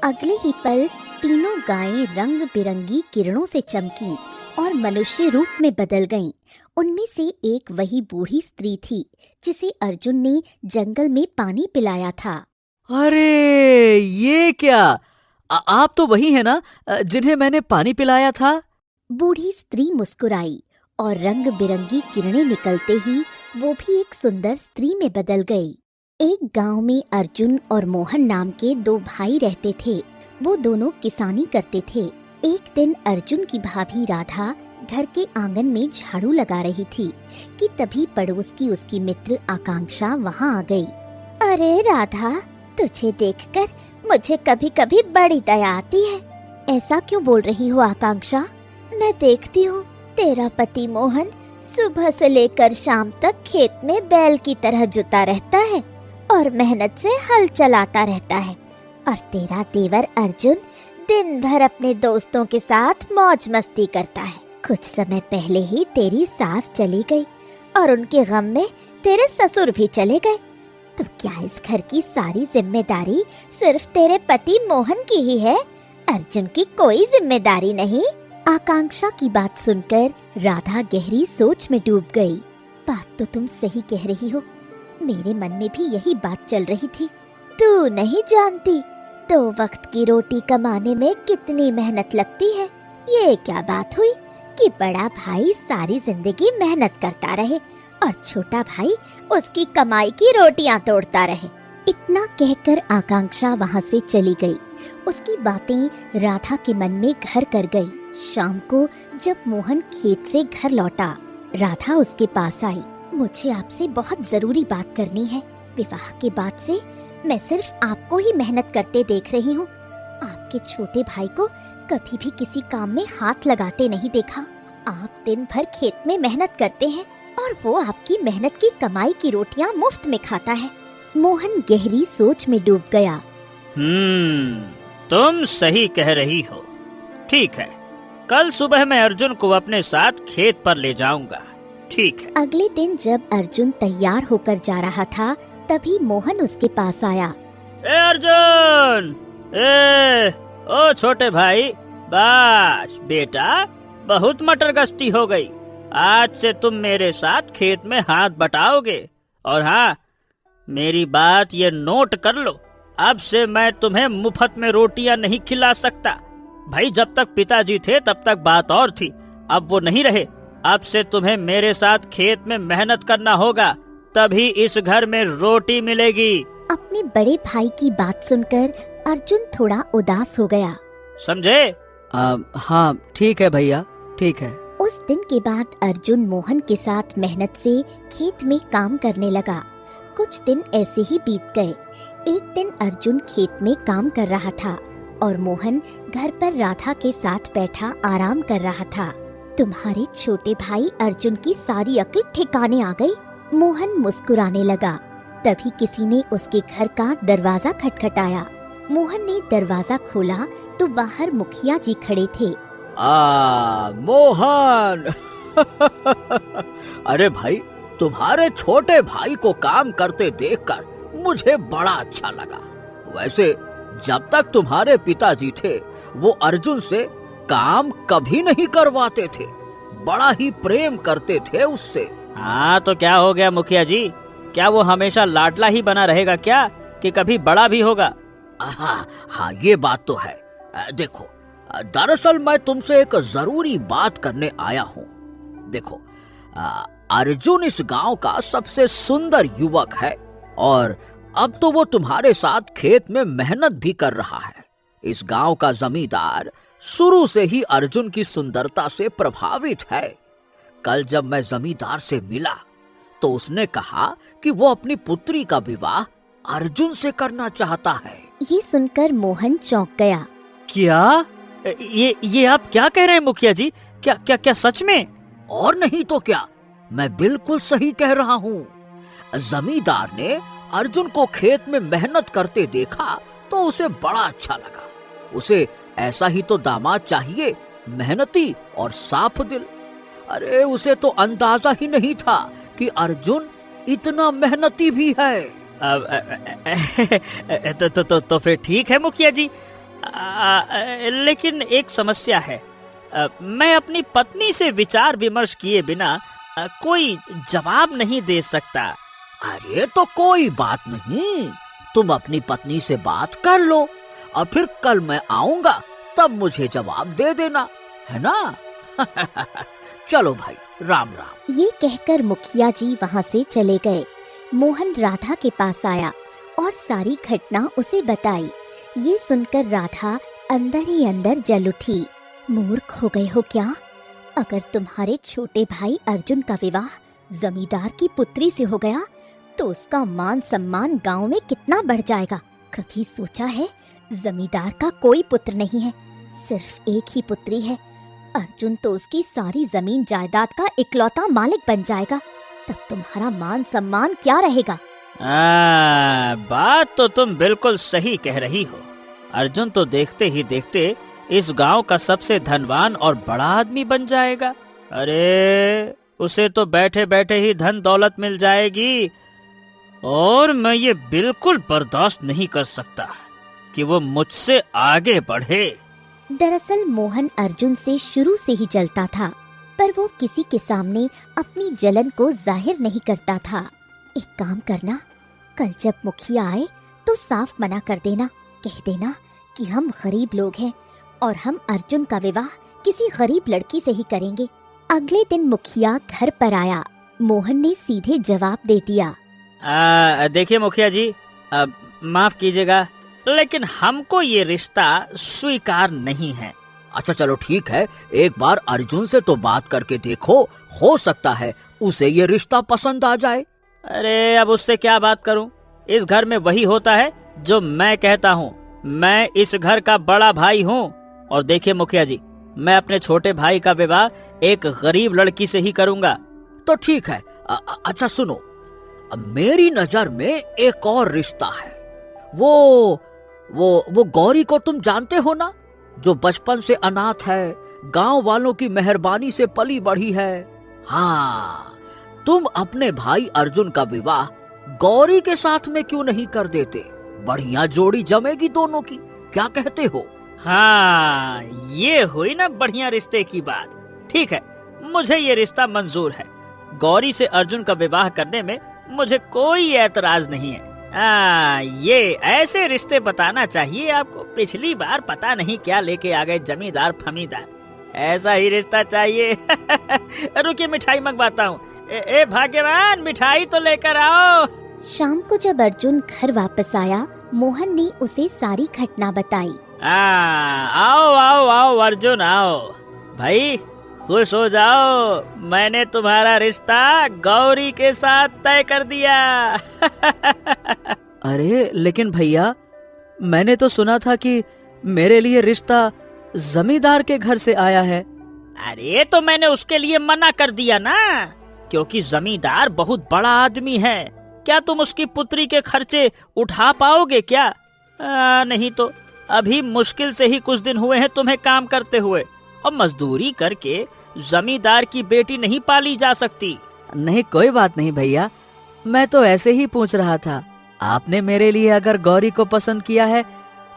अगले ही पल तीनों गायें रंग बिरंगी किरणों से चमकी और मनुष्य रूप में बदल गईं। उनमें से एक वही बूढ़ी स्त्री थी जिसे अर्जुन ने जंगल में पानी पिलाया था। अरे ये क्या? आप तो वही है ना जिन्हें मैंने पानी पिलाया था? बूढ़ी स्त्री मुस्कुराई और रंग बिरंगी किरणें निकलते ही वो भी एक सुंदर स्त्री में बदल गई। एक गांव में अर्जुन और मोहन नाम के दो भाई रहते थे। वो दोनों किसानी करते थे। एक दिन अर्जुन की भाभी राधा घर के आंगन में झाड़ू लगा रही थी कि तभी पड़ोस की उसकी मित्र आकांक्षा वहां आ गई। अरे राधा, तुझे देखकर मुझे कभी कभी बड़ी दया आती है। ऐसा क्यों बोल रही हो आकांक्षा? मैं देखती हूँ तेरा पति मोहन सुबह से लेकर शाम तक खेत में बैल की तरह जुटा रहता है और मेहनत से हल चलाता रहता है, और तेरा देवर अर्जुन दिन भर अपने दोस्तों के साथ मौज मस्ती करता है। कुछ समय पहले ही तेरी सास चली गई और उनके गम में तेरे ससुर भी चले गए। तो क्या इस घर की सारी जिम्मेदारी सिर्फ तेरे पति मोहन की ही है? अर्जुन की कोई जिम्मेदारी नहीं? आकांक्षा की बात सुनकर राधा गहरी सोच में डूब गई। बात तो तुम सही कह रही हो, मेरे मन में भी यही बात चल रही थी। तू नहीं जानती 2 वक्त की रोटी कमाने में कितनी मेहनत लगती है। ये क्या बात हुई कि बड़ा भाई सारी जिंदगी मेहनत करता रहे और छोटा भाई उसकी कमाई की रोटियां तोड़ता रहे। इतना कहकर आकांक्षा वहां से चली गई। उसकी बातें राधा के मन में घर कर गई। शाम को जब मोहन खेत से घर लौटा, राधा उसके पास आई। मुझे आपसे बहुत जरूरी बात करनी है। विवाह के बाद से मैं सिर्फ आपको ही मेहनत करते देख रही हूँ। आपके छोटे भाई को कभी भी किसी काम में हाथ लगाते नहीं देखा। आप दिन भर खेत में मेहनत करते हैं और वो आपकी मेहनत की कमाई की रोटियां मुफ्त में खाता है। मोहन गहरी सोच में डूब गया। तुम सही कह रही हो। ठीक है, कल सुबह मैं अर्जुन को अपने साथ खेत पर ले जाऊंगा। ठीक है। अगले दिन जब अर्जुन तैयार होकर जा रहा था, तभी मोहन उसके पास आया। ए अर्जुन, ओ छोटे भाई, बस बेटा, बहुत मटर गश्ती हो गई। आज से तुम मेरे साथ खेत में हाथ बटाओगे। और हाँ, मेरी बात ये नोट कर लो, अब से मैं तुम्हें मुफ्त में रोटियां नहीं खिला सकता। भाई, जब तक पिताजी थे तब तक बात और थी, अब वो नहीं रहे। अब से तुम्हें मेरे साथ खेत में मेहनत करना होगा, तभी इस घर में रोटी मिलेगी। अपने बड़े भाई की बात सुनकर अर्जुन थोड़ा उदास हो गया। समझे? हाँ ठीक है भैया, ठीक है। उस दिन के बाद अर्जुन मोहन के साथ मेहनत से खेत में काम करने लगा। कुछ दिन ऐसे ही बीत गए। एक दिन अर्जुन खेत में काम कर रहा था और मोहन घर पर राधा के साथ बैठा आराम कर रहा था। तुम्हारे छोटे भाई अर्जुन की सारी अक्ल ठिकाने आ गई। मोहन मुस्कुराने लगा। तभी किसी ने उसके घर का दरवाजा खटखटाया। मोहन ने दरवाजा खोला तो बाहर मुखिया जी खड़े थे। मोहन अरे भाई, तुम्हारे छोटे भाई को काम करते देखकर मुझे बड़ा अच्छा लगा। वैसे जब तक तुम्हारे पिताजी थे, वो अर्जुन से काम कभी नहीं करवाते थे, बड़ा ही प्रेम करते थे उससे। हाँ तो क्या हो गया मुखिया जी? क्या वो हमेशा लाडला ही बना रहेगा क्या, कि कभी बड़ा भी होगा? हाँ ये बात तो है। देखो, दरअसल मैं तुमसे एक जरूरी बात करने आया हूँ। देखो, अर्जुन इस गांव का सबसे सुंदर युवक है और अब तो वो तुम्हारे साथ खेत में मेहनत भी कर रहा है। इस गांव का जमींदार शुरू से ही अर्जुन की सुंदरता से प्रभावित है। कल जब मैं जमींदार से मिला तो उसने कहा कि वो अपनी पुत्री का विवाह अर्जुन से करना चाहता है। ये सुनकर मोहन चौंक गया। क्या? ये आप क्या कह रहे हैं मुखिया जी? क्या क्या क्या सच में? और नहीं तो क्या, मैं बिल्कुल सही कह रहा हूँ। जमींदार ने अर्जुन को खेत में मेहनत करते देखा तो उसे बड़ा अच्छा लगा। उसे ऐसा ही तो दामाद चाहिए, मेहनती और साफ दिल। अरे उसे तो अंदाजा ही नहीं था कि अर्जुन इतना मेहनती भी है। तो फिर ठीक है मुखिया जी, लेकिन एक समस्या है। मैं अपनी पत्नी से विचार विमर्श किए बिना कोई जवाब नहीं दे सकता। अरे तो कोई बात नहीं, तुम अपनी पत्नी से बात कर लो और फिर कल मैं आऊंगा तब मुझे जवाब दे देना, है ना? चलो भाई, राम राम। ये कहकर मुखिया जी वहाँ से चले गए। मोहन राधा के पास आया और सारी घटना उसे बताई। ये सुनकर राधा अंदर ही अंदर जल उठी। मूर्ख हो गए हो क्या? अगर तुम्हारे छोटे भाई अर्जुन का विवाह जमींदार की पुत्री से हो गया तो उसका मान सम्मान गांव में कितना बढ़ जाएगा। कभी सोचा है जमींदार का कोई पुत्र नहीं है, सिर्फ एक ही पुत्री है। अर्जुन तो उसकी सारी जमीन जायदाद का इकलौता मालिक बन जाएगा, तब तुम्हारा मान सम्मान क्या रहेगा? बात तो तुम बिल्कुल सही कह रही हो। अर्जुन तो देखते ही देखते इस गांव का सबसे धनवान और बड़ा आदमी बन जाएगा। अरे उसे तो बैठे बैठे ही धन दौलत मिल जाएगी, और मैं ये बिल्कुल बर्दाश्त नहीं कर सकता कि वो मुझसे आगे बढ़े। दरअसल मोहन अर्जुन से शुरू से ही जलता था, पर वो किसी के सामने अपनी जलन को जाहिर नहीं करता था। एक काम करना, कल जब मुखिया आए तो साफ मना कर देना, कह देना कि हम गरीब लोग हैं और हम अर्जुन का विवाह किसी गरीब लड़की से ही करेंगे। अगले दिन मुखिया घर पर आया। मोहन ने सीधे जवाब दे दिया, देखिए मुखिया जी, माफ कीजिएगा, लेकिन हमको ये रिश्ता स्वीकार नहीं है। अच्छा चलो ठीक है, एक बार अर्जुन से तो बात करके देखो, हो सकता है उसे ये रिश्ता पसंद आ जाए। अरे अब उससे क्या बात करूं? इस घर में वही होता है जो मैं कहता हूं। मैं इस घर का बड़ा भाई हूं, और देखिए मुखिया जी, मैं अपने छोटे भाई का विवाह एक गरीब लड़की से ही करूंगा। तो ठीक है, अच्छा सुनो, मेरी नजर में एक और रिश्ता है। वो गौरी को तुम जानते हो ना, जो बचपन से अनाथ है, गांव वालों की मेहरबानी से पली बढ़ी है। हाँ, तुम अपने भाई अर्जुन का विवाह गौरी के साथ में क्यों नहीं कर देते? बढ़िया जोड़ी जमेगी दोनों की, क्या कहते हो? हाँ, ये हुई ना बढ़िया रिश्ते की बात। ठीक है, मुझे ये रिश्ता मंजूर है। गौरी से अर्जुन का विवाह करने में मुझे कोई ऐतराज नहीं है। ये ऐसे रिश्ते बताना चाहिए आपको। पिछली बार पता नहीं क्या लेके आ गए जमींदार फमीदार। ऐसा ही रिश्ता चाहिए। रुकिए, मिठाई मंगवाता हूँ। ए भाग्यवान, मिठाई तो लेकर आओ। शाम को जब अर्जुन घर वापस आया, मोहन ने उसे सारी घटना बताई। आओ आओ आओ अर्जुन, आओ भाई, खुश हो जाओ। मैंने तुम्हारा रिश्ता गौरी के साथ तय कर दिया। अरे लेकिन भैया, मैंने तो सुना था कि मेरे लिए रिश्ता जमींदार के घर से आया है। अरे तो मैंने उसके लिए मना कर दिया ना, क्योंकि जमींदार बहुत बड़ा आदमी है। क्या तुम उसकी पुत्री के खर्चे उठा पाओगे क्या? नहीं तो अभी मुश्किल से ही कुछ दिन हुए हैं तुम्हें काम करते हुए, और मजदूरी करके जमींदार की बेटी नहीं पाली जा सकती। नहीं, कोई बात नहीं भैया, मैं तो ऐसे ही पूछ रहा था। आपने मेरे लिए अगर गौरी को पसंद किया है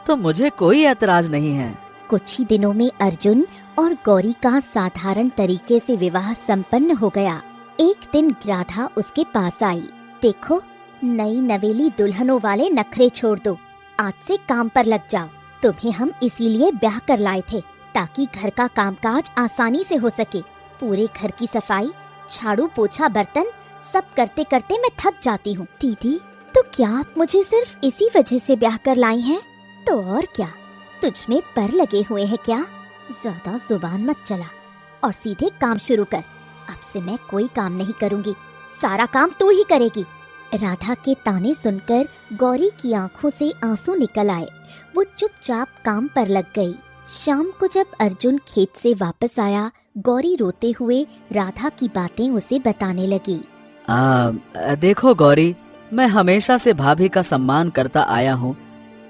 तो मुझे कोई ऐतराज नहीं है। कुछ ही दिनों में अर्जुन और गौरी का साधारण तरीके से विवाह संपन्न हो गया। एक दिन राधा उसके पास आई। देखो, नई नवेली दुल्हनों वाले नखरे छोड़ दो, आज से काम पर लग जाओ। तुम्हें हम इसीलिए ब्याह कर लाए थे ताकि घर का कामकाज आसानी से हो सके। पूरे घर की सफाई, झाड़ू पोछा, बर्तन सब करते करते मैं थक जाती हूँ। दीदी, तो क्या आप मुझे सिर्फ इसी वजह से ब्याह कर लाई हैं? तो और क्या, तुझ में पर लगे हुए हैं क्या? ज्यादा जुबान मत चला और सीधे काम शुरू कर। अब से मैं कोई काम नहीं करूँगी, सारा काम तू ही करेगी। राधा के ताने सुनकर गौरी की आंखों से आंसू निकल आए। वो चुपचाप काम पर लग गई। शाम को जब अर्जुन खेत से वापस आया, गौरी रोते हुए राधा की बातें उसे बताने लगी। देखो गौरी, मैं हमेशा से भाभी का सम्मान करता आया हूँ,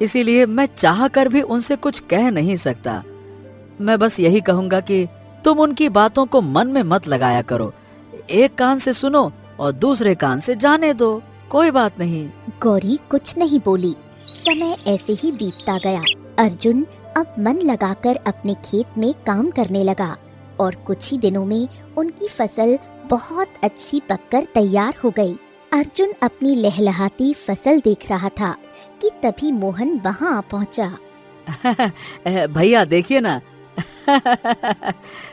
इसीलिए मैं चाह कर भी उनसे कुछ कह नहीं सकता। मैं बस यही कहूँगा कि तुम उनकी बातों को मन में मत लगाया करो। एक कान से सुनो और दूसरे कान से जाने दो, कोई बात नहीं। गौरी कुछ नहीं बोली। समय ऐसे ही बीतता गया। अर्जुन अब मन लगाकर अपने खेत में काम करने लगा और कुछ ही दिनों में उनकी फसल बहुत अच्छी पककर तैयार हो गई। अर्जुन अपनी लहलहाती फसल देख रहा था कि तभी मोहन वहां आ पहुंचा। भैया देखिए ना,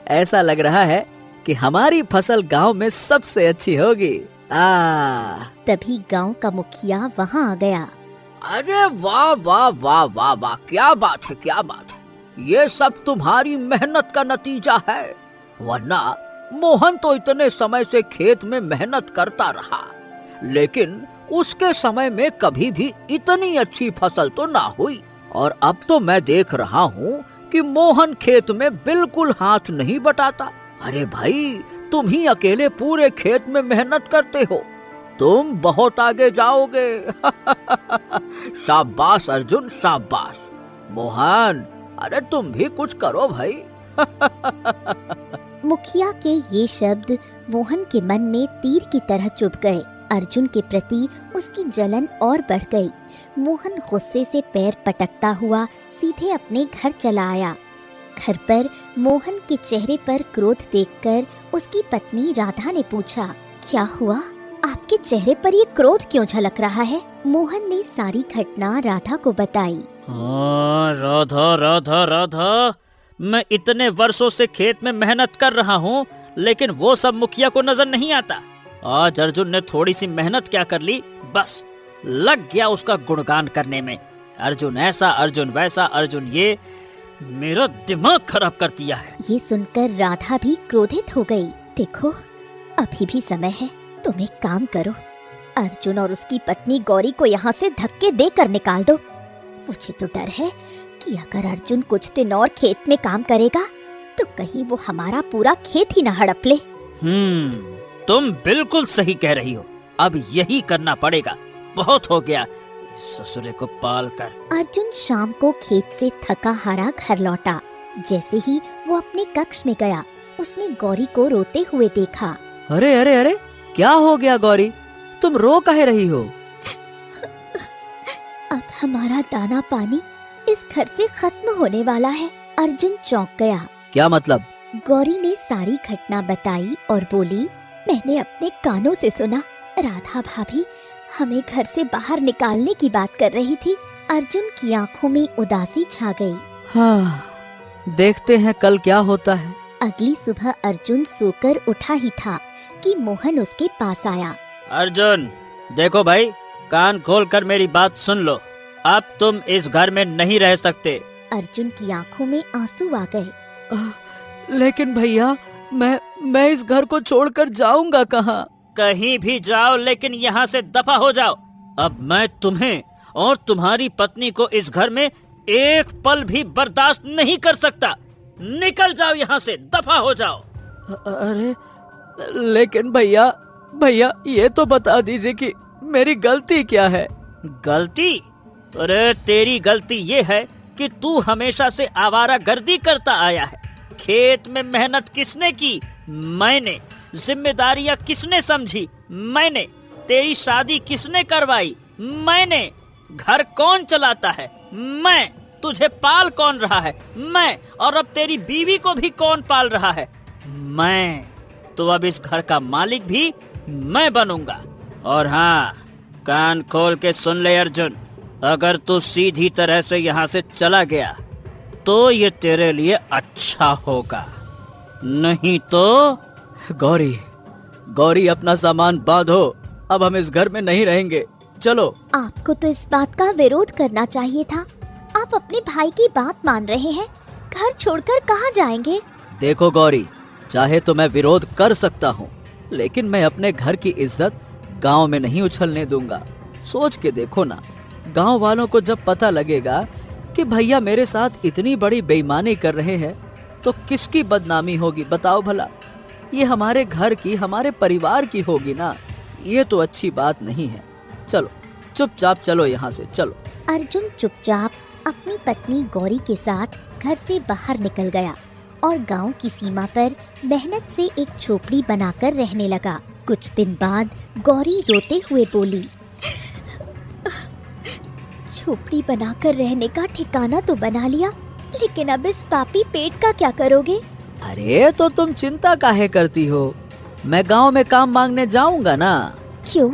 ऐसा लग रहा है कि हमारी फसल गांव में सबसे अच्छी होगी। तभी गांव का मुखिया वहां आ गया। अरे वाह वाह वाह वाह वाह, क्या बात है, क्या बात है। ये सब तुम्हारी मेहनत का नतीजा है, वरना मोहन तो इतने समय से खेत में मेहनत करता रहा, लेकिन उसके समय में कभी भी इतनी अच्छी फसल तो ना हुई। और अब तो मैं देख रहा हूँ कि मोहन खेत में बिल्कुल हाथ नहीं बटाता। अरे भाई, तुम ही अकेले पूरे खेत में मेहनत करते हो, तुम बहुत आगे जाओगे। शाबाश अर्जुन, शाबाश। मोहन, अरे तुम भी कुछ करो भाई। मुखिया के ये शब्द मोहन के मन में तीर की तरह चुभ गए। अर्जुन के प्रति उसकी जलन और बढ़ गई। मोहन गुस्से से पैर पटकता हुआ सीधे अपने घर चला आया। घर पर मोहन के चेहरे पर क्रोध देखकर उसकी पत्नी राधा ने पूछा, क्या हुआ? आपके चेहरे पर ये क्रोध क्यों झलक रहा है? मोहन ने सारी घटना राधा को बताई। राधा राधा राधा, मैं इतने वर्षों से खेत में मेहनत कर रहा हूँ, लेकिन वो सब मुखिया को नजर नहीं आता। आज अर्जुन ने थोड़ी सी मेहनत क्या कर ली, बस लग गया उसका गुणगान करने में। अर्जुन ऐसा, अर्जुन वैसा, अर्जुन ये, मेरा दिमाग खराब कर दिया है। ये सुनकर राधा भी क्रोधित हो गई। देखो, अभी भी समय है, तुम एक काम करो, अर्जुन और उसकी पत्नी गौरी को यहाँ से धक्के देकर निकाल दो। मुझे तो डर है कि अगर अर्जुन कुछ दिन और खेत में काम करेगा तो कहीं वो हमारा पूरा खेत ही न हड़प ले। तुम बिल्कुल सही कह रही हो, अब यही करना पड़ेगा। बहुत हो गया ससुरे को पाल कर। अर्जुन शाम को खेत से थका हारा घर लौटा। जैसे ही वो अपने कक्ष में गया, उसने गौरी को रोते हुए देखा। अरे अरे अरे, क्या हो गया गौरी, तुम रो कह रही हो? अब हमारा दाना पानी इस घर से खत्म होने वाला है। अर्जुन चौंक गया। क्या मतलब? गौरी ने सारी घटना बताई और बोली, मैंने अपने कानों से सुना, राधा भाभी हमें घर से बाहर निकालने की बात कर रही थी। अर्जुन की आंखों में उदासी छा गई। हाँ, देखते हैं कल क्या होता है। अगली सुबह अर्जुन सोकर उठा ही था कि मोहन उसके पास आया। अर्जुन, देखो भाई, कान खोल कर मेरी बात सुन लो। अब तुम इस घर में नहीं रह सकते। अर्जुन की आंखों में आंसू आ गए। लेकिन भैया, मैं इस घर को छोड़कर जाऊंगा कहाँ? कहीं भी जाओ, लेकिन यहाँ से दफा हो जाओ। अब मैं तुम्हें और तुम्हारी पत्नी को इस घर में एक पल भी बर्दाश्त नहीं कर सकता। निकल जाओ यहाँ से, दफा हो जाओ। अरे लेकिन भैया ये तो बता दीजिए कि मेरी गलती क्या है? गलती? अरे तेरी गलती ये है कि तू हमेशा से आवारागर्दी करता आया है। खेत में मेहनत किसने की? मैंने। जिम्मेदारियां किसने समझी? मैंने। तेरी शादी किसने करवाई? मैंने। घर कौन चलाता है? मैं। तुझे पाल कौन रहा है? मैं। और अब तेरी बीवी को भी कौन पाल रहा है? मैं। तो अब इस घर का मालिक भी मैं बनूंगा। और हाँ, कान खोल के सुन ले अर्जुन, अगर तू सीधी तरह से यहाँ से चला गया तो ये तेरे लिए अच्छा होगा, नहीं तो। गौरी अपना सामान बांधो, अब हम इस घर में नहीं रहेंगे, चलो। आपको तो इस बात का विरोध करना चाहिए था। आप अपने भाई की बात मान रहे हैं, घर छोड़कर कहाँ जाएंगे? देखो गौरी, चाहे तो मैं विरोध कर सकता हूँ, लेकिन मैं अपने घर की इज्जत गांव में नहीं उछलने दूंगा। सोच के देखो ना, गांव वालों को जब पता लगेगा कि भैया मेरे साथ इतनी बड़ी बेईमानी कर रहे हैं तो किसकी बदनामी होगी बताओ भला? ये हमारे घर की, हमारे परिवार की होगी ना। ये तो अच्छी बात नहीं है। चलो, चुपचाप चलो यहाँ से, चलो। अर्जुन चुपचाप अपनी पत्नी गौरी के साथ घर से बाहर निकल गया और गांव की सीमा पर मेहनत से एक झोपड़ी बनाकर रहने लगा। कुछ दिन बाद गौरी रोते हुए बोली, झोपड़ी बनाकर रहने का ठिकाना तो बना लिया, लेकिन अब इस पापी पेट का क्या करोगे? अरे तो तुम चिंता काहे करती हो, मैं गांव में काम मांगने जाऊंगा ना। क्यों?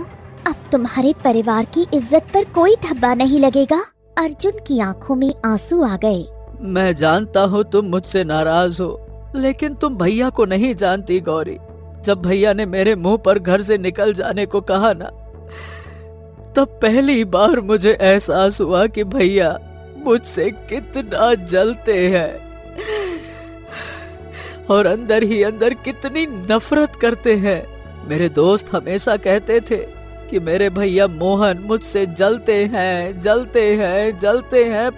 अब तुम्हारे परिवार की इज्जत पर कोई धब्बा नहीं लगेगा? अर्जुन की आंखों में आंसू आ गए। मैं जानता हूँ तुम मुझसे नाराज हो, लेकिन तुम भैया को नहीं जानती गौरी। जब भैया ने मेरे मुंह पर घर से निकल जाने को कहा ना, तब पहली बार मुझे एहसास हुआ कि भैया मुझसे कितना जलते हैं और अंदर ही अंदर कितनी नफरत करते हैं। मेरे दोस्त हमेशा कहते थे कि मेरे भैया मोहन मुझसे जलते हैं,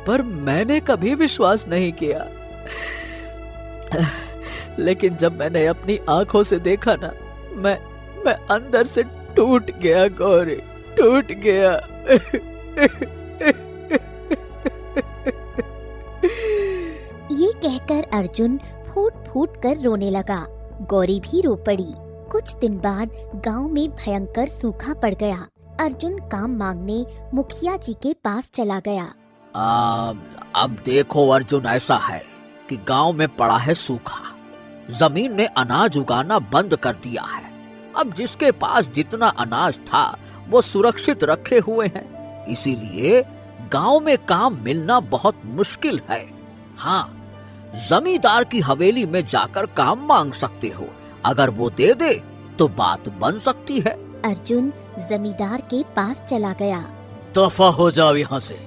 पर मैंने कभी विश्वास नहीं किया। लेकिन जब मैंने अपनी आंखों से देखा ना, मैं अंदर से टूट गया गौरी, टूट गया। ये कहकर अर्जुन फूट फूट कर रोने लगा। गौरी भी रो पड़ी। कुछ दिन बाद गांव में भयंकर सूखा पड़ गया। अर्जुन काम मांगने मुखिया जी के पास चला गया। अब देखो अर्जुन, ऐसा है कि गांव में पड़ा है सूखा, जमीन ने अनाज उगाना बंद कर दिया है। अब जिसके पास जितना अनाज था वो सुरक्षित रखे हुए हैं, इसीलिए गांव में काम मिलना बहुत मुश्किल है। हाँ, जमींदार की हवेली में जाकर काम मांग सकते हो, अगर वो दे दे तो बात बन सकती है। अर्जुन जमींदार के पास चला गया। दफा हो जाओ यहाँ से,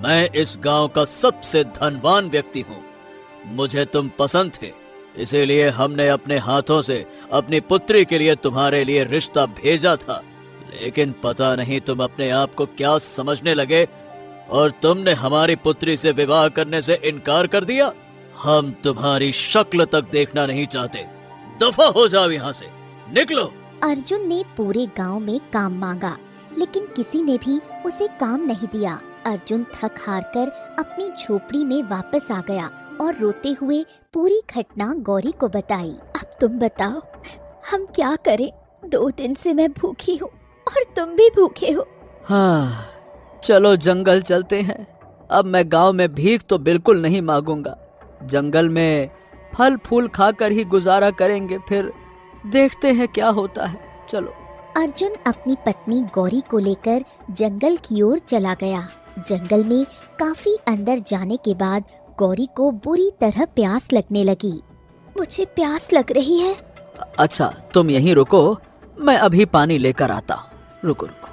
मैं इस गांव का सबसे धनवान व्यक्ति हूँ। मुझे तुम पसंद थे, इसीलिए हमने अपने हाथों से अपनी पुत्री के लिए तुम्हारे लिए रिश्ता भेजा था। लेकिन पता नहीं तुम अपने आप को क्या समझने लगे और तुमने हमारी पुत्री से विवाह करने से इनकार कर दिया। हम तुम्हारी शक्ल तक देखना नहीं चाहते। दफा हो जाओ यहाँ से, निकलो। अर्जुन ने पूरे गांव में काम मांगा, लेकिन किसी ने भी उसे काम नहीं दिया। अर्जुन थक हार कर अपनी झोपड़ी में वापस आ गया और रोते हुए पूरी घटना गौरी को बताई। अब तुम बताओ, हम क्या करें? 2 दिन से मैं भूखी हूँ और तुम भी भूखे हो। हाँ, चलो जंगल चलते हैं। अब मैं गांव में भीख तो बिल्कुल नहीं मांगूंगा। जंगल में फल फूल खाकर ही गुजारा करेंगे, फिर देखते हैं क्या होता है। चलो। अर्जुन अपनी पत्नी गौरी को लेकर जंगल की ओर चला गया। जंगल में काफी अंदर जाने के बाद गौरी को बुरी तरह प्यास लगने लगी। मुझे प्यास लग रही है। अच्छा, तुम यहीं रुको, मैं अभी पानी लेकर आता हूँ। रुको रुको।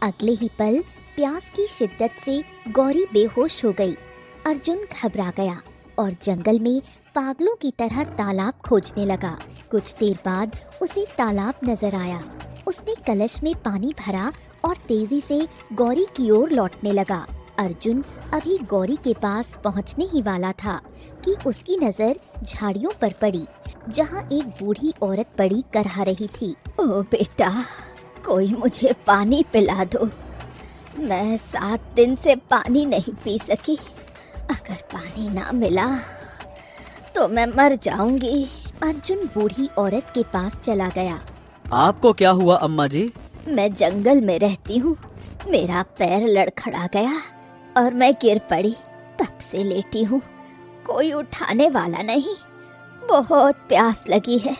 अगले ही पल प्यास की शिद्दत से गौरी बेहोश हो गई। अर्जुन घबरा गया और जंगल में पागलों की तरह तालाब खोजने लगा। कुछ देर बाद उसे तालाब नजर आया। उसने कलश में पानी भरा और तेजी से गौरी की ओर लौटने लगा। अर्जुन अभी गौरी के पास पहुंचने ही वाला था कि उसकी नजर झाड़ियों पर पड़ी, जहां एक बूढ़ी औरत पड़ी करहा रही थी। ओ बेटा, कोई मुझे पानी पिला दो। मैं 7 दिन से पानी नहीं पी सकी। अगर पानी ना मिला तो मैं मर जाऊंगी। अर्जुन बूढ़ी औरत के पास चला गया। आपको क्या हुआ अम्मा जी? मैं जंगल में रहती हूँ। मेरा पैर लड़खड़ा गया और मैं गिर पड़ी। तब से लेटी हूँ, कोई उठाने वाला नहीं। बहुत प्यास लगी है,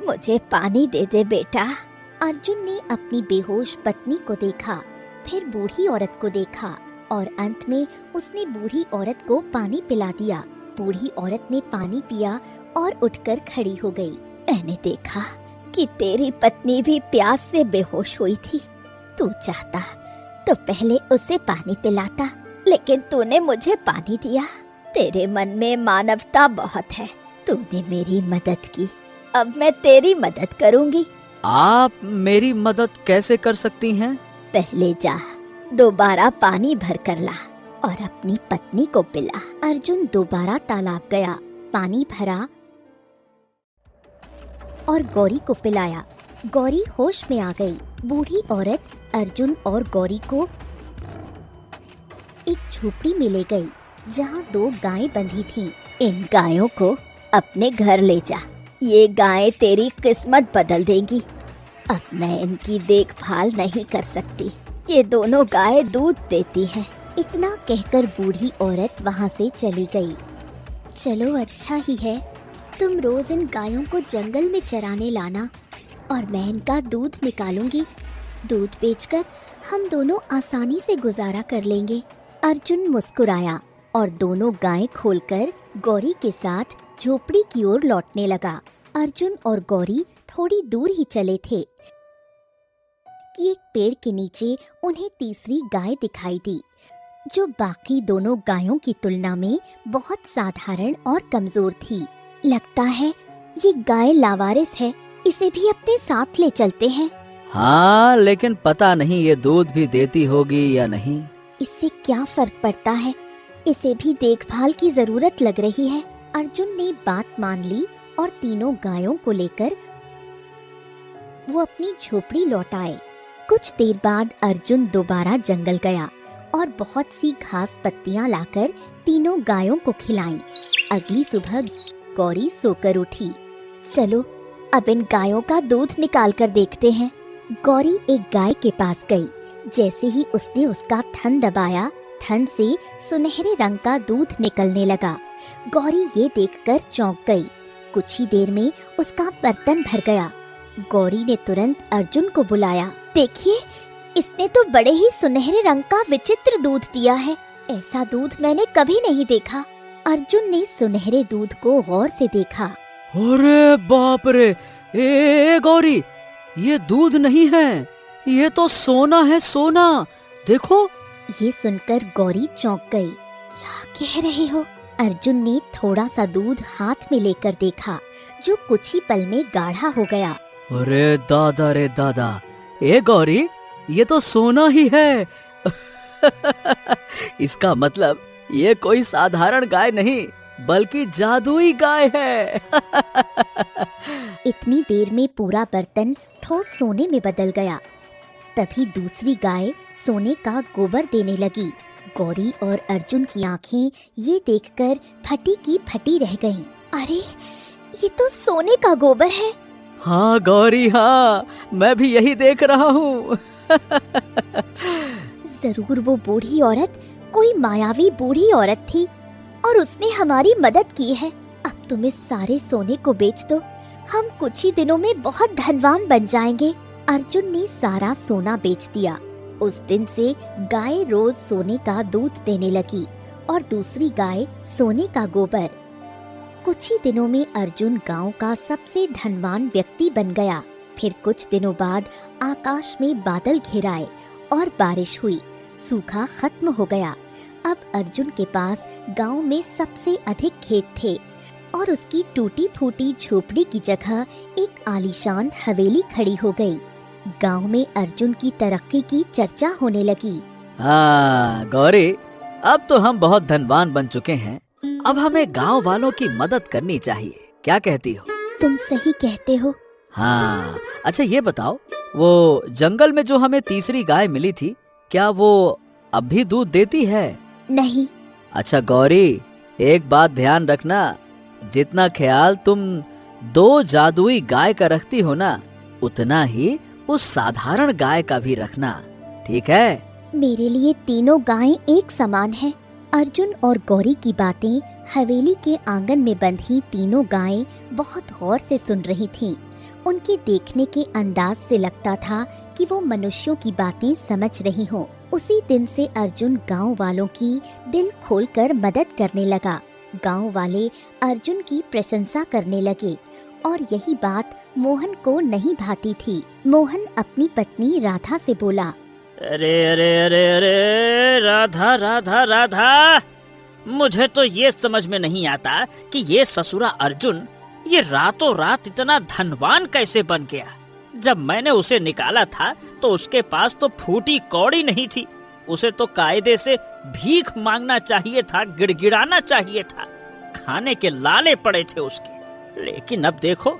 मुझे पानी दे दे बेटा। अर्जुन ने अपनी बेहोश पत्नी को देखा, फिर बूढ़ी औरत को देखा और अंत में उसने बूढ़ी औरत को पानी पिला दिया। बूढ़ी औरत ने पानी पिया और उठकर खड़ी हो गई। मैंने देखा कि तेरी पत्नी भी प्यास से बेहोश हुई थी। तू चाहता तो पहले उसे पानी पिलाता, लेकिन तूने मुझे पानी दिया। तेरे मन में मानवता बहुत है। तूने मेरी मदद की, अब मैं तेरी मदद करूंगी। आप मेरी मदद कैसे कर सकती हैं? पहले जा, दोबारा पानी भर कर ला और अपनी पत्नी को पिला। अर्जुन दोबारा तालाब गया, पानी भरा और गौरी को पिलाया। गौरी होश में आ गई। बूढ़ी औरत अर्जुन और गौरी को एक झोपड़ी में ले गई, जहाँ 2 गायें बंधी थीं। इन गायों को अपने घर ले जा, ये गायें तेरी किस्मत बदल देंगी। अब मैं इनकी देखभाल नहीं कर सकती। ये दोनों गायें दूध देती हैं, इतना कहकर बूढ़ी औरत वहाँ से चली गई। चलो अच्छा ही है, तुम रोज इन गायों को जंगल में चराने लाना और मैं इनका दूध निकालूंगी। दूध बेचकर हम दोनों आसानी से गुजारा कर लेंगे। अर्जुन मुस्कुराया और दोनों गायें खोलकर गौरी के साथ झोपड़ी की ओर लौटने लगा। अर्जुन और गौरी थोड़ी दूर ही चले थे कि एक पेड़ के नीचे उन्हें तीसरी गाय दिखाई दी, जो बाकी दोनों गायों की तुलना में बहुत साधारण और कमजोर थी। लगता है ये गाय लावारिस है, इसे भी अपने साथ ले चलते हैं। हाँ, लेकिन पता नहीं ये दूध भी देती होगी या नहीं। इससे क्या फर्क पड़ता है, इसे भी देखभाल की जरूरत लग रही है। अर्जुन ने बात मान ली और तीनों गायों को लेकर वो अपनी झोपड़ी लौट आए। कुछ देर बाद अर्जुन दोबारा जंगल गया और बहुत सी घास पत्तियां लाकर तीनों गायों को खिलाईं। अगली सुबह गौरी सोकर उठी। चलो अब इन गायों का दूध निकाल कर देखते हैं। गौरी एक गाय के पास गई। जैसे ही उसने उसका थन दबाया, थन से सुनहरे रंग का दूध निकलने लगा। गौरी ये देखकर चौंक गई। कुछ ही देर में उसका बर्तन भर गया। गौरी ने तुरंत अर्जुन को बुलाया। देखिए, इसने तो बड़े ही सुनहरे रंग का विचित्र दूध दिया है। ऐसा दूध मैंने कभी नहीं देखा। अर्जुन ने सुनहरे दूध को गौर से देखा। अरे बाप रे, ए गौरी, ये दूध नहीं है, ये तो सोना है, सोना। देखो। ये सुनकर गौरी चौंक गई। क्या कह रहे हो? अर्जुन ने थोड़ा सा दूध हाथ में लेकर देखा, जो कुछ ही पल में गाढ़ा हो गया। अरे दादा रे दादा, ए गौरी, ये तो सोना ही है। इसका मतलब ये कोई साधारण गाय नहीं, बल्कि जादुई गाय है। इतनी देर में पूरा बर्तन ठोस सोने में बदल गया। तभी दूसरी गाय सोने का गोबर देने लगी। गौरी और अर्जुन की आंखें ये देखकर फटी की फटी रह गईं। अरे, ये तो सोने का गोबर है। हाँ गौरी, हाँ, मैं भी यही देख रहा हूँ। जरूर वो बूढ़ी औरत कोई मायावी बूढ़ी औरत थी और उसने हमारी मदद की है। अब तुम इस सारे सोने को बेच दो, हम कुछ ही दिनों में बहुत धनवान बन जाएंगे। अर्जुन ने सारा सोना बेच दिया। उस दिन से गाय रोज सोने का दूध देने लगी और दूसरी गाय सोने का गोबर। कुछ ही दिनों में अर्जुन गांव का सबसे धनवान व्यक्ति बन गया। फिर कुछ दिनों बाद आकाश में बादल घिर आए और बारिश हुई। सूखा खत्म हो गया। अब अर्जुन के पास गांव में सबसे अधिक खेत थे और उसकी टूटी फूटी झोपड़ी की जगह एक आलीशान हवेली खड़ी हो गई। गांव में अर्जुन की तरक्की की चर्चा होने लगी। हाँ गौरी, अब तो हम बहुत धनवान बन चुके हैं। अब हमें गांव वालों की मदद करनी चाहिए, क्या कहती हो? तुम सही कहते हो। हाँ, अच्छा ये बताओ, वो जंगल में जो हमें तीसरी गाय मिली थी, क्या वो अब भी दूध देती है? नहीं। अच्छा गौरी, एक बात ध्यान रखना, जितना ख्याल तुम 2 जादुई गाय का रखती हो ना, उतना ही उस साधारण गाय का भी रखना, ठीक है? मेरे लिए तीनों गायें एक समान हैं। अर्जुन और गौरी की बातें हवेली के आंगन में बंधी तीनों गायें बहुत गौर से सुन रही थीं। उनके देखने के अंदाज से लगता था कि वो मनुष्यों की बातें समझ रही हों। उसी दिन से अर्जुन गांव वालों की दिल खोलकर मदद करने लगा। गांव वाले अर्जुन की प्रशंसा करने लगे और यही बात मोहन को नहीं भाती थी। मोहन अपनी पत्नी राधा से बोला, अरे अरे अरे अरे, राधा राधा राधा, मुझे तो ये समझ में नहीं आता कि ये ससुरा अर्जुन ये रातों रात इतना धनवान कैसे बन गया। जब मैंने उसे निकाला था तो उसके पास तो फूटी कौड़ी नहीं थी। उसे तो कायदे से भीख मांगना चाहिए था, गिड़गिड़ाना चाहिए था, खाने के लाले पड़े थे उसके। लेकिन अब देखो,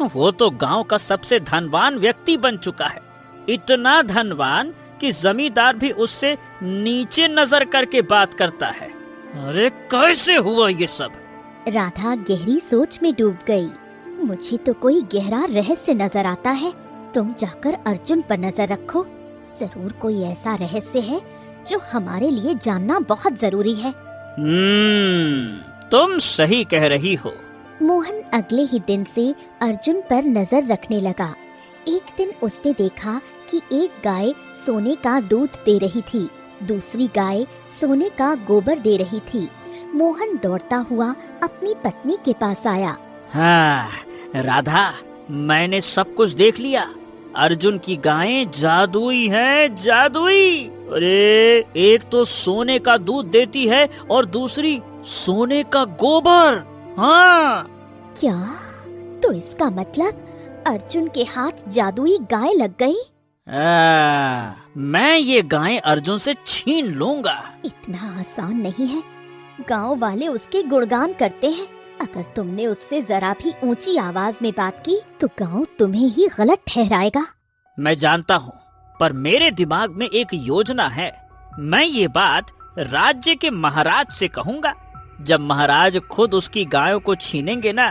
वो तो गांव का सबसे धनवान व्यक्ति बन चुका है। इतना धनवान कि जमींदार भी उससे नीचे नजर करके बात करता है। अरे कैसे हुआ ये सब? राधा गहरी सोच में डूब गई। मुझे तो कोई गहरा रहस्य नजर आता है। तुम जाकर अर्जुन पर नजर रखो, जरूर कोई ऐसा रहस्य है जो हमारे लिए जानना बहुत जरूरी है। तुम सही कह रही हो। मोहन अगले ही दिन से अर्जुन पर नजर रखने लगा। एक दिन उसने देखा कि एक गाय सोने का दूध दे रही थी, दूसरी गाय सोने का गोबर दे रही थी। मोहन दौड़ता हुआ अपनी पत्नी के पास आया। हाँ राधा, मैंने सब कुछ देख लिया। अर्जुन की गायें जादुई हैं, जादुई। अरे एक तो सोने का दूध देती है और दूसरी सोने का गोबर। हाँ। क्या? तो इसका मतलब अर्जुन के हाथ जादुई गाय लग गई? मैं ये गायें अर्जुन से छीन लूंगा। इतना आसान नहीं है। गांव वाले उसके गुणगान करते हैं। अगर तुमने उससे जरा भी ऊंची आवाज में बात की तो गांव तुम्हें ही गलत ठहराएगा। मैं जानता हूँ, पर मेरे दिमाग में एक योजना है। मैं ये बात राज्य के महाराज से कहूँगा। जब महाराज खुद उसकी गायों को छीनेंगे ना,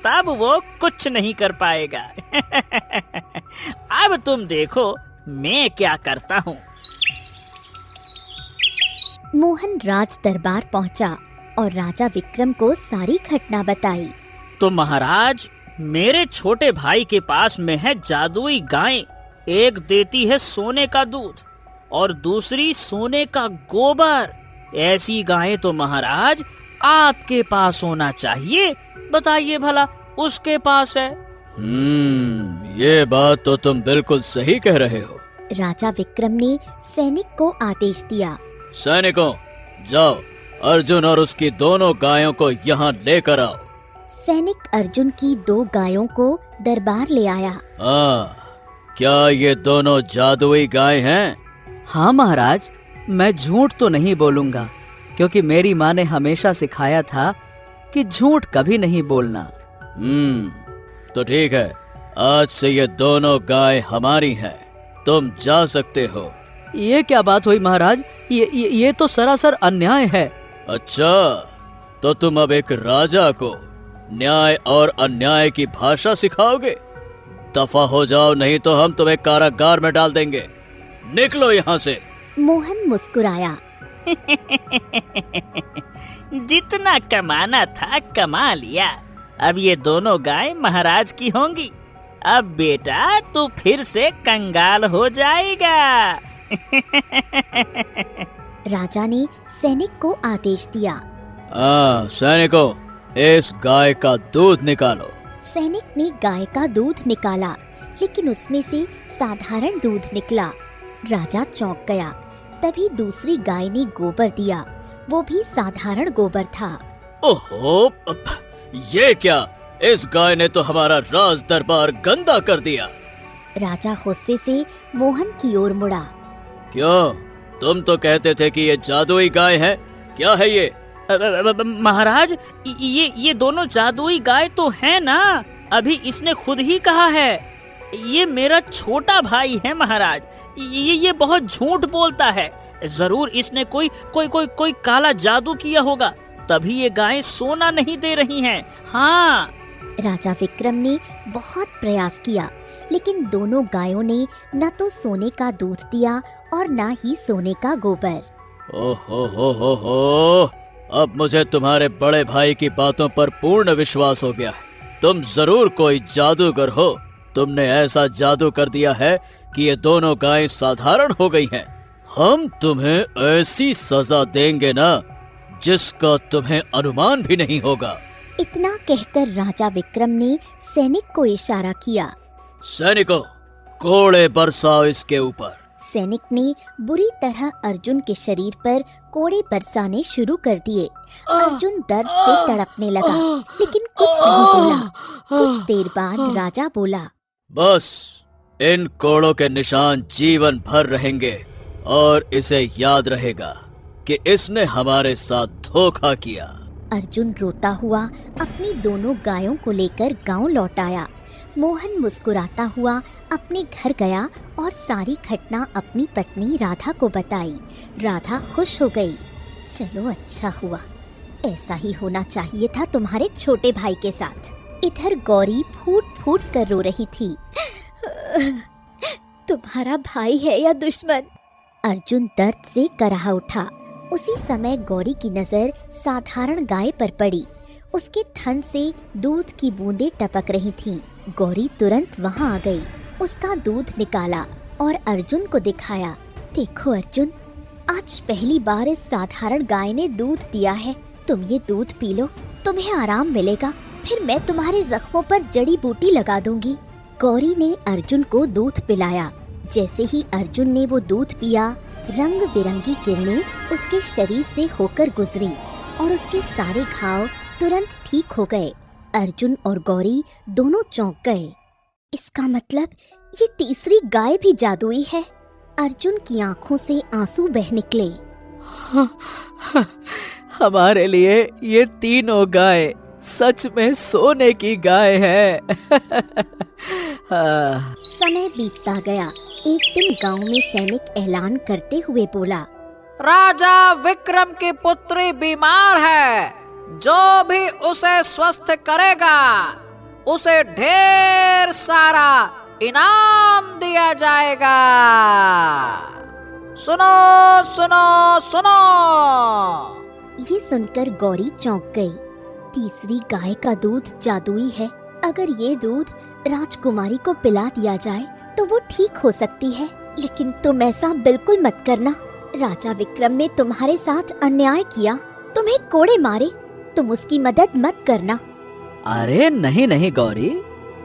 तब वो कुछ नहीं कर पाएगा। अब तुम देखो मैं क्या करता हूँ। मोहन राज दरबार पहुँचा और राजा विक्रम को सारी घटना बताई। तो महाराज, मेरे छोटे भाई के पास में है जादुई गायें। एक देती है सोने का दूध और दूसरी सोने का गोबर। ऐसी गायें तो महाराज आपके पास होना चाहिए। बताइए भला उसके पास है। ये बात तो तुम बिल्कुल सही कह रहे हो। राजा विक्रम ने सैनिक को आदेश दिया। सैनिकों, जाओ अर्जुन और उसकी दोनों गायों को यहाँ लेकर आओ। सैनिक अर्जुन की 2 गायों को दरबार ले आया। क्या ये दोनों जादुई गाय हैं? हाँ महाराज, मैं झूठ तो नहीं बोलूंगा, क्योंकि मेरी माँ ने हमेशा सिखाया था कि झूठ कभी नहीं बोलना। तो ठीक है, आज से ये दोनों गाय हमारी हैं। तुम जा सकते हो। ये क्या बात हुई महाराज? ये तो सरासर अन्याय है। अच्छा, तो तुम अब एक राजा को न्याय और अन्याय की भाषा सिखाओगे? दफा हो जाओ, नहीं तो हम तुम्हें कारागार में डाल देंगे। निकलो यहाँ से। मोहन मुस्कुराया। जितना कमाना था कमा लिया। अब ये दोनों गाय महाराज की होंगी। अब बेटा तू फिर से कंगाल हो जाएगा। राजा ने सैनिक को आदेश दिया। सैनिकों, इस गाय का दूध निकालो। सैनिक ने गाय का दूध निकाला, लेकिन उसमें से साधारण दूध निकला। राजा चौंक गया। तभी दूसरी गाय ने गोबर दिया, वो भी साधारण गोबर था। ओहो, ये क्या? इस गाय ने तो हमारा राज दरबार गंदा कर दिया। राजा गुस्से से मोहन की ओर मुड़ा। क्यों? तुम तो कहते थे कि ये जादुई गाय है। क्या है ये? महाराज, ये दोनों जादुई गाय तो है ना। अभी इसने खुद ही कहा है। ये मेरा छोटा भाई है महाराज। ये बहुत झूठ बोलता है। जरूर इसने कोई काला जादू किया होगा, तभी ये गायें सोना नहीं दे रही हैं। हाँ। राजा विक्रम ने बहुत प्रयास किया, लेकिन दोनों गायों ने न तो सोने का दूध दिया और न ही सोने का गोबर। ओहो, अब मुझे तुम्हारे बड़े भाई की बातों पर पूर्ण विश्वास हो गया है। तुम जरूर कोई जादूगर हो। तुमने ऐसा जादू कर दिया है कि ये दोनों गायें साधारण हो गई हैं। हम तुम्हें ऐसी सजा देंगे ना, जिसका तुम्हें अनुमान भी नहीं होगा। इतना कहकर राजा विक्रम ने सैनिक को इशारा किया। सैनिकों, कोड़े बरसाओ इसके ऊपर। सैनिक ने बुरी तरह अर्जुन के शरीर पर कोड़े बरसाने शुरू कर दिए। अर्जुन दर्द से तड़पने लगा, लेकिन कुछ नहीं बोला। कुछ देर बाद राजा बोला, बस इन कोड़ों के निशान जीवन भर रहेंगे और इसे याद रहेगा कि इसने हमारे साथ धोखा किया। अर्जुन रोता हुआ अपनी दोनों गायों को लेकर गांव लौट आया। मोहन मुस्कुराता हुआ अपने घर गया और सारी घटना अपनी पत्नी राधा को बताई। राधा खुश हो गई। चलो अच्छा हुआ, ऐसा ही होना चाहिए था तुम्हारे छोटे भाई के साथ। इधर गौरी फूट फूट कर रो रही थी। तुम्हारा भाई है या दुश्मन? अर्जुन दर्द से कराह उठा। उसी समय गौरी की नजर साधारण गाय पर पड़ी। उसके थन से दूध की बूंदें टपक रही थीं। गौरी तुरंत वहां आ गई, उसका दूध निकाला और अर्जुन को दिखाया। देखो अर्जुन, आज पहली बार इस साधारण गाय ने दूध दिया है। तुम ये दूध पी लो, तुम्हें आराम मिलेगा। फिर मैं तुम्हारे जख्मों पर जड़ी बूटी लगा दूंगी। गौरी ने अर्जुन को दूध पिलाया। जैसे ही अर्जुन ने वो दूध पिया, रंग बिरंगी किरणें उसके शरीर से होकर गुजरी और उसके सारे घाव तुरंत ठीक हो गए। अर्जुन और गौरी दोनों चौंक गए। इसका मतलब ये तीसरी गाय भी जादुई है। अर्जुन की आंखों से आंसू बह निकले। हमारे लिए ये तीनों गाय सच में सोने की गाय है। समय बीतता गया। एक दिन गांव में सैनिक ऐलान करते हुए बोला, राजा विक्रम की पुत्री बीमार है। जो भी उसे स्वस्थ करेगा उसे ढेर सारा इनाम दिया जाएगा। सुनो सुनो सुनो। ये सुनकर गौरी चौंक गई। तीसरी गाय का दूध जादुई है। अगर ये दूध राजकुमारी को पिला दिया जाए तो वो ठीक हो सकती है। लेकिन तुम ऐसा बिल्कुल मत करना। राजा विक्रम ने तुम्हारे साथ अन्याय किया, तुम्हें कोड़े मारे। तुम उसकी मदद मत करना। अरे नहीं नहीं गौरी,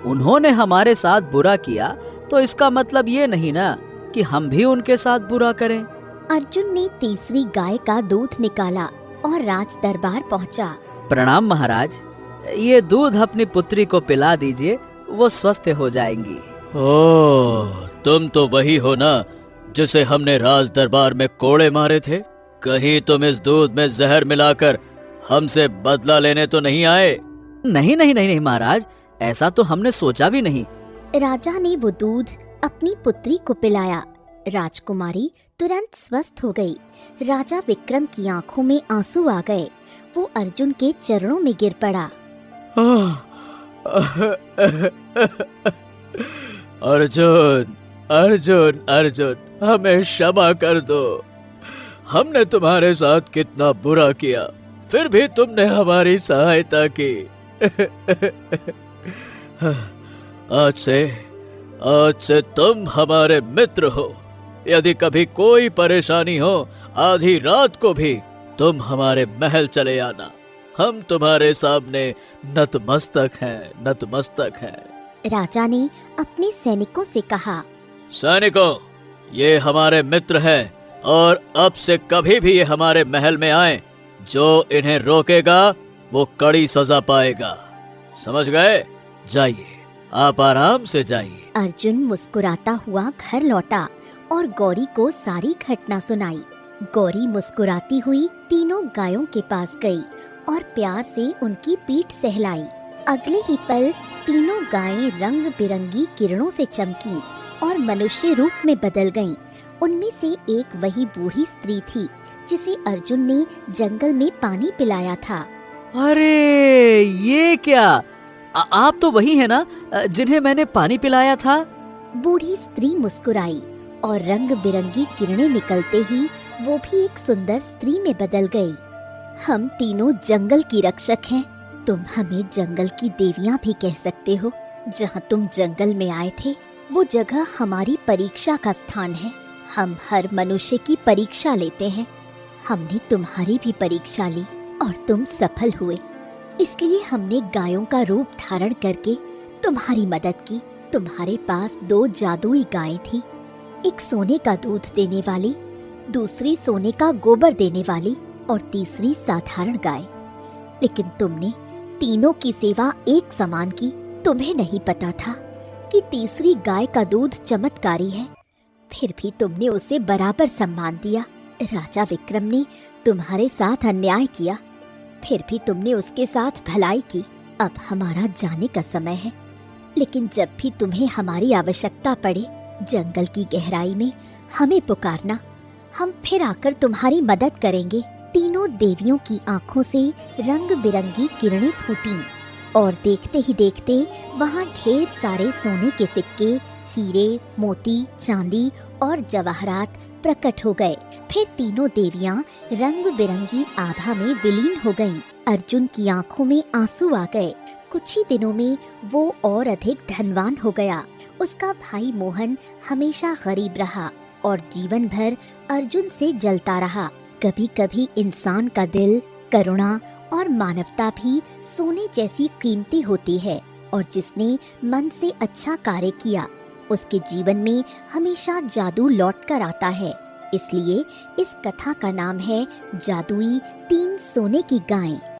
उन्होंने हमारे साथ बुरा किया तो इसका मतलब ये नहीं ना कि हम भी उनके साथ बुरा करें। अर्जुन ने तीसरी गाय का दूध निकाला और राज दरबार पहुंचा। प्रणाम महाराज, ये दूध अपनी पुत्री को पिला दीजिए, वो स्वस्थ हो जाएंगी। ओह, तुम तो वही हो ना जिसे हमने राज दरबार में कोड़े मारे थे। कहीं तुम इस दूध में जहर मिलाकर हमसे बदला लेने तो नहीं आए? नहीं नहीं नहीं नहीं महाराज, ऐसा तो हमने सोचा भी नहीं। राजा ने वो दूध अपनी पुत्री को पिलाया। राजकुमारी तुरंत स्वस्थ हो गई। राजा विक्रम की आंखों में आंसू आ गए। वो अर्जुन के चरणों में गिर पड़ा। अर्जुन अर्जुन अर्जुन, हमें क्षमा कर दो। हमने तुम्हारे साथ कितना बुरा किया, फिर भी तुमने हमारी सहायता की। आज से तुम हमारे मित्र हो। यदि कभी कोई परेशानी हो, आधी रात को भी तुम हमारे महल चले आना। हम तुम्हारे सामने नतमस्तक हैं, नतमस्तक हैं। राजा ने अपने सैनिकों से कहा, सैनिकों, ये हमारे मित्र हैं और अब से कभी भी ये हमारे महल में आए, जो इन्हें रोकेगा वो कड़ी सजा पाएगा। समझ गए? जाइए, आप आराम से जाइए। अर्जुन मुस्कुराता हुआ घर लौटा और गौरी को सारी घटना सुनाई। गौरी मुस्कुराती हुई तीनों गायों के पास गई और प्यार से उनकी पीठ सहलाई। अगले ही पल तीनों गायें रंग बिरंगी किरणों से चमकी और मनुष्य रूप में बदल गईं। उनमें से एक वही बूढ़ी स्त्री थी जिसे अर्जुन ने जंगल में पानी पिलाया था। अरे ये क्या, आप तो वही है ना जिन्हें मैंने पानी पिलाया था? बूढ़ी स्त्री मुस्कुराई और रंग बिरंगी किरणें निकलते ही वो भी एक सुंदर स्त्री में बदल गई। हम तीनों जंगल की रक्षक हैं। तुम हमें जंगल की देवियां भी कह सकते हो। जहाँ तुम जंगल में आए थे वो जगह हमारी परीक्षा का स्थान है। हम हर मनुष्य की परीक्षा लेते हैं। हमने तुम्हारी भी परीक्षा ली और तुम सफल हुए। इसलिए हमने गायों का रूप धारण करके तुम्हारी मदद की। तुम्हारे पास 2 जादुई गायें थी, एक सोने का दूध देने वाली, दूसरी सोने का गोबर देने वाली और तीसरी साधारण गाय। लेकिन तुमने तीनों की सेवा एक समान की। तुम्हें नहीं पता था कि तीसरी गाय का दूध चमत्कारी है, फिर भी तुमने उसे बराबर सम्मान दिया। राजा विक्रम ने तुम्हारे साथ अन्याय किया, फिर भी तुमने उसके साथ भलाई की। अब हमारा जाने का समय है, लेकिन जब भी तुम्हें हमारी आवश्यकता पड़े, जंगल की गहराई में हमें पुकारना। हम फिर आकर तुम्हारी मदद करेंगे। तीनों देवियों की आंखों से रंग बिरंगी किरणें फूटीं और देखते ही देखते वहां ढेर सारे सोने के सिक्के, हीरे, मोती, चांदी और जवाहरात प्रकट हो गए। फिर तीनों देवियां रंग बिरंगी आभा में विलीन हो गईं। अर्जुन की आंखों में आंसू आ गए। कुछ ही दिनों में वो और अधिक धनवान हो गया। उसका भाई मोहन हमेशा गरीब रहा और जीवन भर अर्जुन से जलता रहा। कभी कभी इंसान का दिल, करुणा और मानवता भी सोने जैसी कीमती होती है, और जिसने मन से अच्छा कार्य किया उसके जीवन में हमेशा जादू लौट कर आता है। इसलिए इस कथा का नाम है जादुई 3 सोने की गायें।